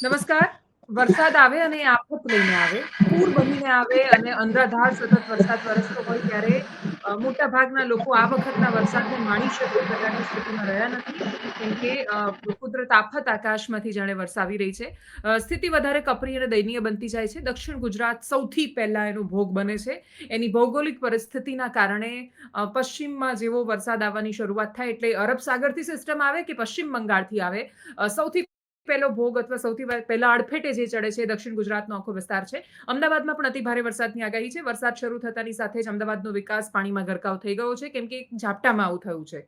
નમસ્કાર. વરસાદ આવે અને એ આફત લઈને આવે, પૂર બનીને આવે અને અનરાધાર સતત વરસાદ વરસતો હોય ત્યારે મોટાભાગના લોકો આ વખતના વરસાદને માણી શકે એ પ્રકારની સ્થિતિમાં રહ્યા નથી. કેમ કે કુદરત આફત આકાશમાંથી જાણે વરસાવી રહી છે. સ્થિતિ વધારે કપરી અને દયનીય બનતી જાય છે. દક્ષિણ ગુજરાત સૌથી પહેલા એનો ભોગ બને છે. એની ભૌગોલિક પરિસ્થિતિના કારણે પશ્ચિમમાં જેવો વરસાદ આવવાની શરૂઆત થાય એટલે અરબ સાગરથી સિસ્ટમ આવે કે પશ્ચિમ બંગાળથી આવે, સૌથી પહેલો ભોગ અથવા સૌથી પહેલા અડફેટે જે ચડે છે એ દક્ષિણ ગુજરાતનો આખો વિસ્તાર છે. અમદાવાદમાં પણ અતિ ભારે વરસાદની આગાહી છે. વરસાદ શરૂ થતાની સાથે જ અમદાવાદનો વિકાસ પાણીમાં ગરકાવ થઈ ગયો છે કેમ કે એક ઝાપટામાં આવું થયું છે.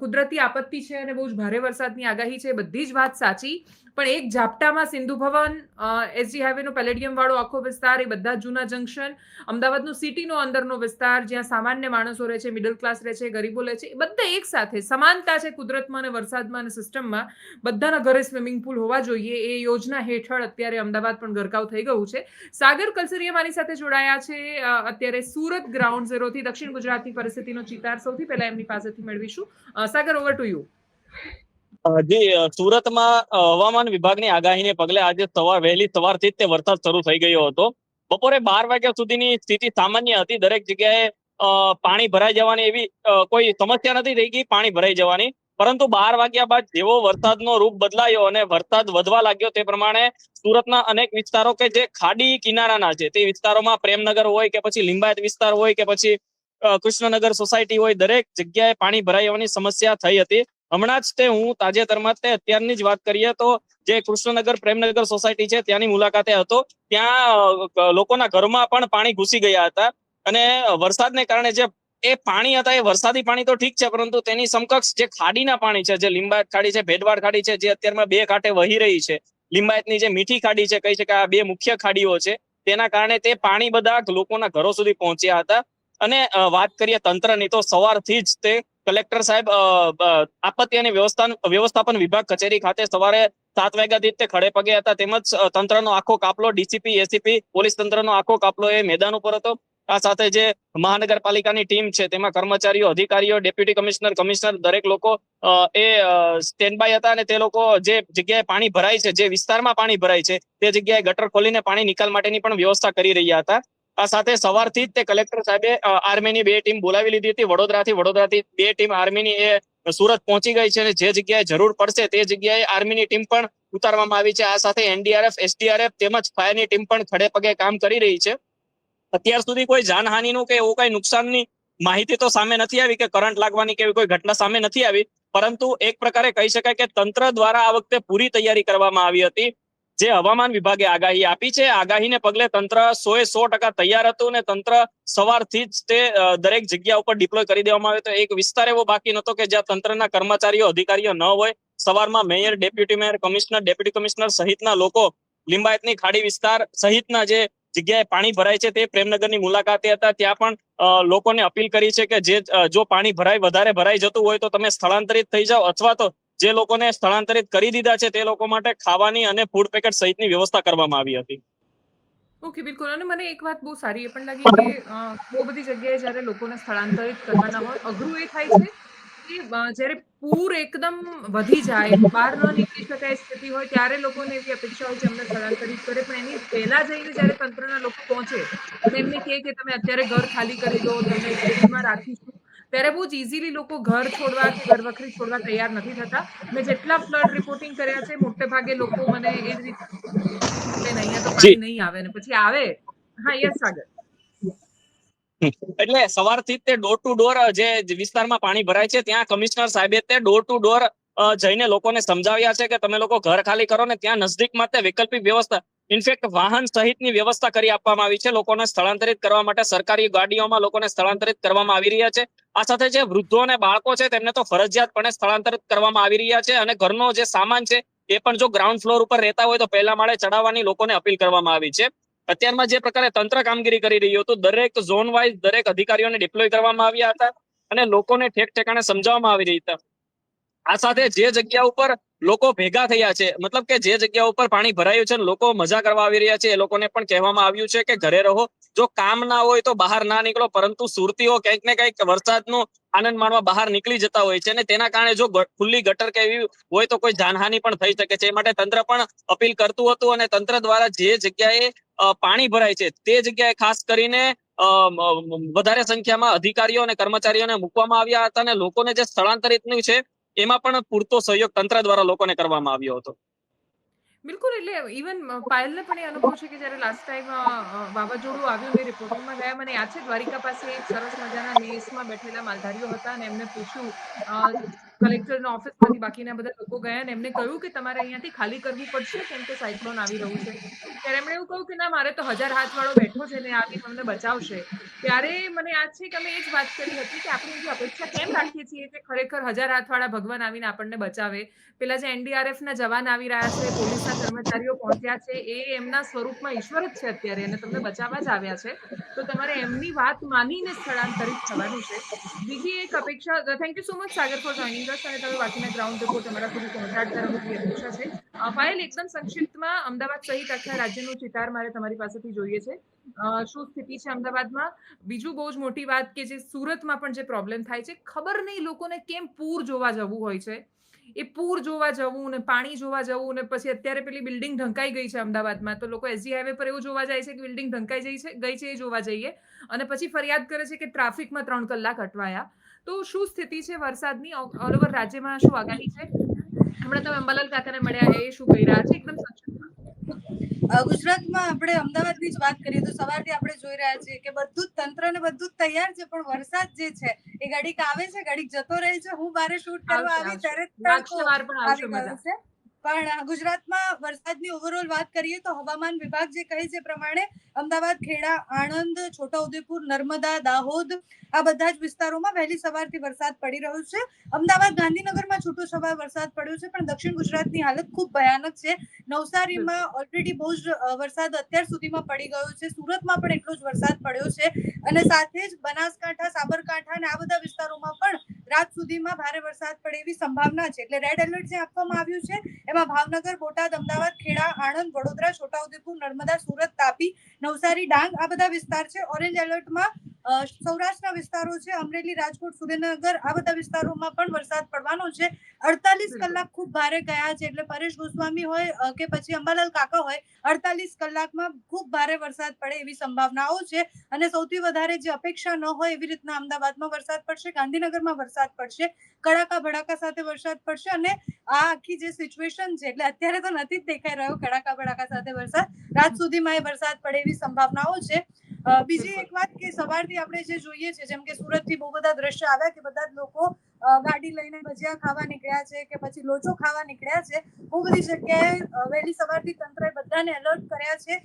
કુદરતી આપત્તિ છે અને બહુ જ ભારે વરસાદની આગાહી છે, બધી જ વાત સાચી. પણ એક ઝાપટામાં સિંધુ ભવન, એસજી હાઈવેનો પેલેડિયમ વાળો આખો વિસ્તાર, એ બધા જૂના જંકશન, અમદાવાદનો સિટીનો અંદરનો વિસ્તાર જ્યાં સામાન્ય માણસો રહે છે, મિડલ ક્લાસ રહે છે, ગરીબો રહે છે, એ બધા એક સાથે સમાનતા છે કુદરતમાં અને વરસાદમાં અને સિસ્ટમમાં. બધાના ઘરે સ્વિમિંગ પુલ હોવા જોઈએ એ યોજના હેઠળ અત્યારે અમદાવાદ પણ ગરકાવ થઈ ગયું છે. સાગર કલસરિયા મારી સાથે જોડાયા છે અત્યારે સુરત ગ્રાઉન્ડ ઝીરોથી. દક્ષિણ ગુજરાતની પરિસ્થિતિનો ચિતાર સૌથી પહેલા એમની પાસેથી મેળવીશું. સાગર, ઓવર ટુ યુ. જી, સુરતમાં હવામાન વિભાગની આગાહીને પગલે આજે વહેલી સવારથી જ તે વરસાદ શરૂ થઈ ગયો હતો. બપોરે 12 વાગ્યા સુધીની સ્થિતિ સામાન્ય હતી. દરેક જગ્યાએ પાણી ભરાઈ જવાની એવી કોઈ સમસ્યા નથી થઈ ગઈ પાણી ભરાઈ જવાની. પરંતુ 12 વાગ્યા બાદ જેવો વરસાદનો રૂપ બદલાયો અને વરસાદ વધવા લાગ્યો તે પ્રમાણે સુરતના અનેક વિસ્તારો કે જે ખાડી કિનારાના છે તે વિસ્તારોમાં પ્રેમનગર હોય કે પછી લિંબાયત વિસ્તાર હોય કે પછી કૃષ્ણનગર સોસાયટી હોય, દરેક જગ્યાએ પાણી ભરાઈ જવાની સમસ્યા થઈ હતી. હમણાં જ હું તાજેતરમાં અત્યારની જ વાત કરીએ તો જે કૃષ્ણનગર પ્રેમનગર સોસાયટી છે ત્યાંની મુલાકાતે હતો. ત્યાં લોકોના ઘરમાં પણ પાણી ઘૂસી ગયા હતા અને વરસાદને કારણે જે એ પાણી હતા એ વરસાદી પાણી તો ઠીક છે, પરંતુ તેની સમકક્ષ જે ખાડીના પાણી છે, જે લિંબાયત ખાડી છે, ભેડવાડ ખાડી છે, જે અત્યારમાં બે કાંઠે વહી રહી છે, લિંબાયતની જે મીઠી ખાડી છે, કહી શકાય આ બે મુખ્ય ખાડીઓ છે, તેના કારણે તે પાણી બધા લોકોના ઘરો સુધી પહોંચ્યા હતા. અને વાત કરીએ તંત્રની તો સવારથી જ તે કલેક્ટર સાહેબ આપત્તિ અને વ્યવસ્થાપન વિભાગ કચેરી ખાતે સવારે 7 વાગ્યાથી તે ખડે પગે હતા. તેમજ તંત્રનો આખો કાફલો, ડીસીપી, એસીપી, પોલીસ તંત્રનો આખો કાફલો એ મેદાન ઉપર હતો. આ સાથે જે મહાનગરપાલિકાની ટીમ છે તેમાં કર્મચારીઓ, અધિકારીઓ, ડેપ્યુટી કમિશનર, કમિશનર, દરેક લોકો એ સ્ટેન્ડ બાય હતા. અને તે લોકો જે જગ્યાએ પાણી ભરાય છે, જે વિસ્તારમાં પાણી ભરાય છે, તે જગ્યાએ ગટર ખોલીને પાણી નિકાલ માટેની પણ વ્યવસ્થા કરી રહ્યા હતા. આ સાથે સવારથી જ તે કલેક્ટર સાહેબે આર્મીની 2 ટીમ બોલાવી લીધી હતી. વડોદરાથી 2 ટીમ આર્મીની એ સુરત પહોંચી ગઈ છે અને જે જગ્યાએ જરૂર પડશે તે જગ્યાએ આર્મીની ટીમ પણ ઉતારવામાં આવી છે. આ સાથે એનડીઆરએફ, એસડીઆરએફ તેમજ ફાયરની ટીમ પણ ખડે પગે કામ કરી રહી છે. અત્યાર સુધી કોઈ જાનહાનિનું કે એવું કઈ નુકસાનની માહિતી તો સામે નથી આવી કે કરંટ લાગવાની કે એવી કોઈ ઘટના સામે નથી આવી. પરંતુ એક પ્રકારે કહી શકાય કે તંત્ર દ્વારા આ વખતે પૂરી તૈયારી કરવામાં આવી હતી. જે હવામાન વિભાગે આગાહી આપી છે, આગાહીને પગલે તંત્ર 100% તૈયાર હતું અને તંત્ર સવારથી જ તે દરેક જગ્યા ઉપર ડિપ્લોય કરી દેવામાં આવ્યો હતો. એક વિસ્તાર એવો બાકી નહોતો કે જ્યાં તંત્રના કર્મચારીઓ, અધિકારીઓ ન હોય. સવારમાં mayor, deputy mayor, commissioner, deputy commissioner સહિતના લોકો લિંબાયતની ખાડી વિસ્તાર સહિતના જે જગ્યાએ પાણી ભરાય છે તે પ્રેમનગરની મુલાકાતે હતા. ત્યાં પણ લોકોને અપીલ કરી છે કે જો પાણી વધારે ભરાઈ જતું હોય તો તમે સ્થળાંતરિત થઈ જાઓ, અથવા તો જે લોકોને સ્થળાંતરિત કરી દીધા છે તે લોકો માટે ખાવાની અને ફૂડ પેકેટ સહિતની વ્યવસ્થા કરવામાં આવી હતી. ઓકે, બિલકુલ. અને મને એક વાત બહુ સારી એ પણ લાગી કે બહુ બધી જગ્યાએ જ્યારે લોકોને સ્થળાંતરિત કરવાના હોય, અઘરું એ થાય છે કે જ્યારે પૂર એકદમ વધી જાય, બહાર ન નીકળી શકાય સ્થિતિ હોય, ત્યારે લોકોને એવી અપેક્ષા હોય કે અમને સ્થળાંતરિત કરે. પણ એની પહેલા જઈને જ્યારે તંત્રના લોકો પહોંચે અને એમને કહે કે તમે અત્યારે ઘર ખાલી કરી દો, તમને શેડમાં રાખીશું, ત્યારે બહુ જ ઇઝીલી લોકો ઘર છોડવા કે ઘરવખરી છોડવા તૈયાર નથી થતા. મેં જેટલા ફ્લડ રિપોર્ટિંગ કર્યા છે, મોટે ભાગે લોકો મને એ જ રીતે ને અહીંયા તો જી, પાણી નહીં આવે ને પછી આવે. હા, યસ સાગર. એટલે સવારથી તે ડોર ટુ ડોર જે વિસ્તારમાં પાણી ભરાય છે ત્યાં કમિશનર સાહેબે તે ડોર ટુ ડોર જઈને લોકોને સમજાવ્યા છે કે તમે લોકો ઘર ખાલી કરો ને ત્યાં નજદીકમાં તે વૈકલ્પિક વ્યવસ્થા, ઇનફેક્ટ વાહન સહિતની વ્યવસ્થા કરી આપવામાં આવી છે. લોકોને સ્થળાંતરિત કરવા માટે સરકારી ગાડીઓમાં લોકોને સ્થળાંતરિત કરવામાં આવી રહ્યા છે. આ સાથે જે વૃદ્ધો અને બાળકો છે તેમને તો ફરજિયાતપણે સ્થળાંતરિત કરવામાં આવી રહ્યા છે. અને ઘરનો જે સામાન છે એ પણ જો ગ્રાઉન્ડ ફ્લોર ઉપર રહેતા હોય તો પહેલા માળે ચડાવવાની લોકોને અપીલ કરવામાં આવી છે. અત્યારમાં જે પ્રકારે તંત્ર કામગીરી કરી રહ્યું હતું, દરેક ઝોન વાઇઝ દરેક અધિકારીઓને ડિપ્લોય કરવામાં આવ્યા હતા અને લોકોને ઠેક ઠેકાણે સમજાવવામાં આવી રહ્યા હતા આ સાથે જે જગ્યા ઉપર લોકો ભેગા થયા છે, મતલબ કે જે જગ્યા ઉપર પાણી ભરાયું છે, લોકો મજા કરવા આવી રહ્યા છે, એ લોકોને પણ કહેવામાં આવ્યું છે કે ઘરે રહો, જો કામ ના હોય તો બહાર ના નીકળો. પરંતુ સુરતીઓ કંઈક ને કંઈક વરસાદનો આનંદ માણવા બહાર નીકળી જતા હોય છે, અને તેના કારણે જો ખુલ્લી ગટર કે એવી હોય તો કોઈ જાનહાનિ પણ થઈ શકે છે. એ માટે તંત્ર પણ અપીલ કરતું હતું, અને તંત્ર દ્વારા જે જગ્યાએ પાણી ભરાય છે તે જગ્યાએ ખાસ કરીને વધારે સંખ્યામાં અધિકારીઓ અને કર્મચારીઓને મૂકવામાં આવ્યા હતા, અને લોકોને જે સ્થળાંતરિત છે એમાં પણ પૂરતો સહયોગ તંત્ર દ્વારા લોકોને કરવામાં આવ્યો હતો. બિલકુલ, એટલે ઇવન પાયલને પણ એ અનુભવ છે કે જ્યારે લાસ્ટ ટાઈમ વાવાઝોડું આવ્યું ને રિપોર્ટિંગમાં ગયા, મને યાદ છે દ્વારિકા પાસે એક સરસ મજાના નેસમાં બેઠેલા માલધારીઓ હતા અને એમને પૂછ્યું, કલેક્ટરના ઓફિસમાંથી બાકીના બધા લોકો ગયા અને એમને કહ્યું કે તમારે અહીંયાથી ખાલી કરવું પડશે કેમ કે સાયક્લોન આવી રહ્યું છે. ત્યારે એમણે એવું કહ્યું કે ના, મારે તો 1000 હાથવાળો બેઠો છે ને આવીને અમને બચાવશે. ત્યારે મને યાદ છે કે અમે એ જ વાત કરી હતી કે આપણે એવી અપેક્ષા કેમ રાખીએ છીએ કે ખરેખર 1000 હાથવાળા ભગવાન આવીને આપણને બચાવે. પેલા જે એનડીઆરએફના જવાન આવી રહ્યા છે, પોલીસના કર્મચારીઓ પહોંચ્યા છે, એ એમના સ્વરૂપમાં ઈશ્વર જ છે અત્યારે અને તમને બચાવવા જ આવ્યા છે. તો તમારે એમની વાત માનીને સ્થળાંતરિત થવાનું છે. બીજી એક અપેક્ષા, thank you so much Sagar four joining અસ, અને તમે બાકીના ગ્રાઉન્ડ રિપોર્ટ અમારા સુધી પહોંચાડતા રહો એવી અપેક્ષા છે. પાયલ, એકદમ સંક્ષિપ્તમાં અમદાવાદ સહિત આખા રાજ્યનું ચિતાર મારે તમારી પાસેથી જોઈએ છે. શું સ્થિતિ છે અમદાવાદમાં? બીજું બહુ જ મોટી વાત કે જે સુરતમાં પણ જે પ્રોબ્લેમ થાય છે, ખબર નહીં લોકોને કેમ પૂર જોવા જવું હોય છે. એ પૂર જોવા જવું ને પાણી જોવા જવું ને પછી અત્યારે પેલી બિલ્ડિંગ ઢંકાઈ ગઈ છે અમદાવાદમાં, તો લોકો એસજી હાઈવે પર એવું જોવા જાય છે કે બિલ્ડિંગ ઢંકાઈ ગઈ છે એ જોવા જઈએ અને પછી ફરિયાદ કરે છે કે ટ્રાફિકમાં 3 કલાક અટવાયા. તો શું સ્થિતિ છે વરસાદની ઓલ ઓવર રાજ્યમાં? શું આગાહી છે? હમણાં તમે અંબાલાલ કાકાને મળ્યા, એ શું કહી રહ્યા છે? એકદમ સંક્ષિપ્તમાં. ગુજરાતમાં આપણે અમદાવાદની જ વાત કરીએ તો સવારથી આપણે જોઈ રહ્યા છીએ કે બધું જ તંત્ર ને બધું જ તૈયાર છે, પણ વરસાદ જે છે એ ઘડીક આવે છે, ઘડીક જતો રહે છે. હું બારે શૂટ કરવા આવશે આવી આવશે, ત્યારે જ તડકો લાગશે વાર પણ આવશે આવી ગયો મજા. છે. પણ ગુજરાતમાં વરસાદની ઓવરઓલ વાત કરીએ તો હવામાન વિભાગ જે કહે છે પ્રમાણે અમદાવાદ, ખેડા, આણંદ, છોટાઉદેપુર, નર્મદા, દાહોદ આ બધા જ વિસ્તારોમાં વહેલી સવારથી વરસાદ પડી રહ્યો છે. અમદાવાદ, ગાંધીનગરમાં છૂટોછવાયો વરસાદ પડ્યો છે, પણ દક્ષિણ ગુજરાતની હાલત ખૂબ ભયાનક છે. નવસારીમાં ઓલરેડી બહુ જ વરસાદ અત્યાર સુધીમાં પડી ગયો છે. સુરતમાં પણ એટલો જ વરસાદ પડ્યો છે અને સાથે જ બનાસકાંઠા, સાબરકાંઠા અને આ બધા વિસ્તારોમાં પણ રાત સુધીમાં ભારે વરસાદ પડે એવી સંભાવના છે. એટલે રેડ એલર્ટ જે આપવામાં આવ્યું છે એમાં ભાવનગર, બોટાદ, અમદાવાદ, ખેડા, આણંદ, વડોદરા, છોટાઉદેપુર, નર્મદા, સુરત, તાપી, નવસારી, ડાંગ આ બધા વિસ્તાર છે. ઓરેન્જ એલર્ટમાં સૌરાષ્ટ્રના વિસ્તારો છે, અમરેલી, રાજકોટ, સુરેન્દ્રનગર આ બધા વિસ્તારોમાં પણ વરસાદ પડવાનો છે. 48 કલાક ખૂબ ભારે ગયા છે, એટલે પરેશ ગોસ્વામી હોય કે પછી અંબાલાલ કાકા હોય, 48 કલાકમાં ખૂબ ભારે વરસાદ પડે એવી સંભાવનાઓ છે. અને સૌથી વધારે જે અપેક્ષા ન હોય એવી રીતના અમદાવાદમાં વરસાદ પડશે, ગાંધીનગરમાં વરસાદ પડશે, કડાકા ભડાકા સાથે વરસાદ પડશે. અને આ આખી જે સિચ્યુએશન છે, એટલે અત્યારે તો નથી જ દેખાઈ રહ્યો કડાકા ભડાકા સાથે વરસાદ, રાત સુધીમાં એ વરસાદ પડે એવી સંભાવનાઓ છે. બીજી એક વાત કે સવારથી આપણે જે જોઈએ છે, જેમ કે સુરતથી બહુ બધા દ્રશ્ય આવ્યા કે બધા જ લોકો ગાડી લઈને ભજીયા ખાવા નીકળ્યા છે કે પછી લોચો ખાવા નીકળ્યા છે. બહુ બધી જગ્યાએ વહેલી સવારથી તંત્રએ બધાને એલર્ટ કર્યા છે.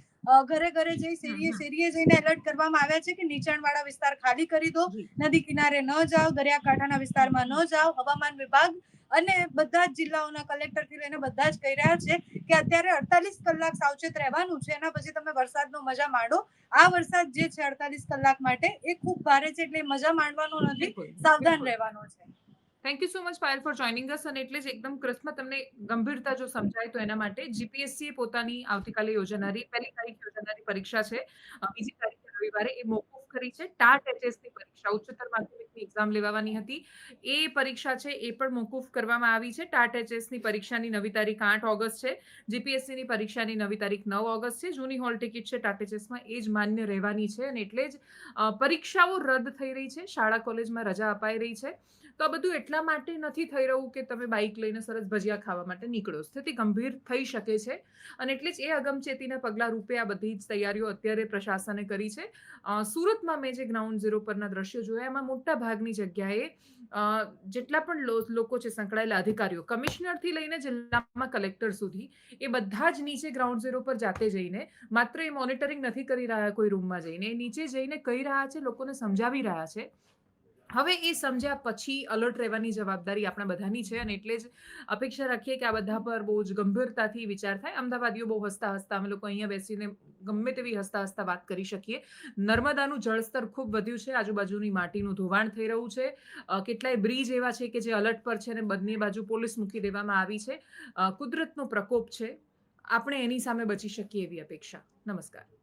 ઘરે ઘરે જઈ શેરીએ શેરીએ જઈને એલર્ટ કરવામાં આવ્યા છે કે નીચાણવાળા વિસ્તાર ખાલી કરી દો, નદી કિનારે ન જાઓ, દરિયાકાંઠાના વિસ્તારમાં ન જાઓ. હવામાન વિભાગ અને બધા જ જિલ્લાઓના કલેક્ટરથી લઈને બધા જ કહી રહ્યા છે કે અત્યારે 48 કલાક સાવચેત રહેવાનું છે, એના પછી તમે વરસાદનો મજા માણો. આ વરસાદ જે છે 48 કલાક માટે એ ખૂબ ભારે છે, એટલે મજા માણવાનો નથી, સાવધાન રહેવાનો છે. Thank you so much Payal four joining અસ, અને એટલે જ એકદમ ક્રિસ્પમાં તમને ગંભીરતા જો સમજાય તો એના માટે જીપીએસસી પોતાની આવતીકાલે યોજાનારી 1લી તારીખે યોજાનારી પરીક્ષા છે, 2જી તારીખે રવિવારે એ મોકૂફ કરી છે. ટાટ એચએસની પરીક્ષા ઉચ્ચતર માધ્યમિકની એક્ઝામ લેવાની હતી, એ પરીક્ષા છે એ પણ મોકૂફ કરવામાં આવી છે. ટાટ એચએસની પરીક્ષાની નવી તારીખ 8 ઓગસ્ટ છે, જીપીએસસીની પરીક્ષાની નવી તારીખ 9 ઓગસ્ટ છે. જૂની હોલ ટિકિટ છે ટાટ એચએસમાં એ જ માન્ય રહેવાની છે, અને એટલે જ પરીક્ષાઓ રદ થઈ રહી છે, શાળા કોલેજમાં રજા અપાઈ રહી છે. તો આ બધું એટલા માટે નથી થઈ રહ્યું કે તમે બાઇક લઈને સરસ ભજીયા ખાવા માટે નીકળો. સ્થિતિ ગંભીર થઈ શકે છે, અને એટલે જ એ અગમચેતીના પગલા રૂપે આ બધી જ તૈયારીઓ અત્યારે પ્રશાસને કરી છે. સુરતમાં મેં જે ગ્રાઉન્ડ ઝીરો પરના દ્રશ્યો જોયા, એમાં મોટા ભાગની જગ્યાએ જેટલા પણ લોકો છે, સંકળાયેલા અધિકારીઓ, કમિશનરથી લઈને જિલ્લામાં કલેક્ટર સુધી, એ બધા જ નીચે ગ્રાઉન્ડ ઝીરો પર જાતે જઈને માત્ર એ મોનિટરિંગ નથી કરી રહ્યા કોઈ રૂમમાં જઈને, એ નીચે જઈને કહી રહ્યા છે, લોકોને સમજાવી રહ્યા છે હવે એ સમજ્યા પછી અલર્ટ રહેવાની જવાબદારી આપણા બધાની છે અને એટલે જ અપેક્ષા રાખીએ કે આ બધા પર બહુ જ ગંભીરતાથી વિચાર થાય. અમદાવાદીઓ બહુ હસતા-હસતા અમે લોકો અહીંયા બેસીને ગમે તેવી હસતા-હસતા વાત કરી શકીએ. નર્મદાનું જળસ્તર ખૂબ વધ્યું છે. આજુબાજુની માટીનું ધોવાણ થઈ રહ્યું છે. કેટલાય બ્રિજ એવા છે કે જે અલર્ટ પર છે અને બંને બાજુ પોલીસ મૂકી દેવામાં આવી છે. કુદરતનો પ્રકોપ છે. આપણે એની સામે બચી શકીએ એવી અપેક્ષા. નમસ્કાર.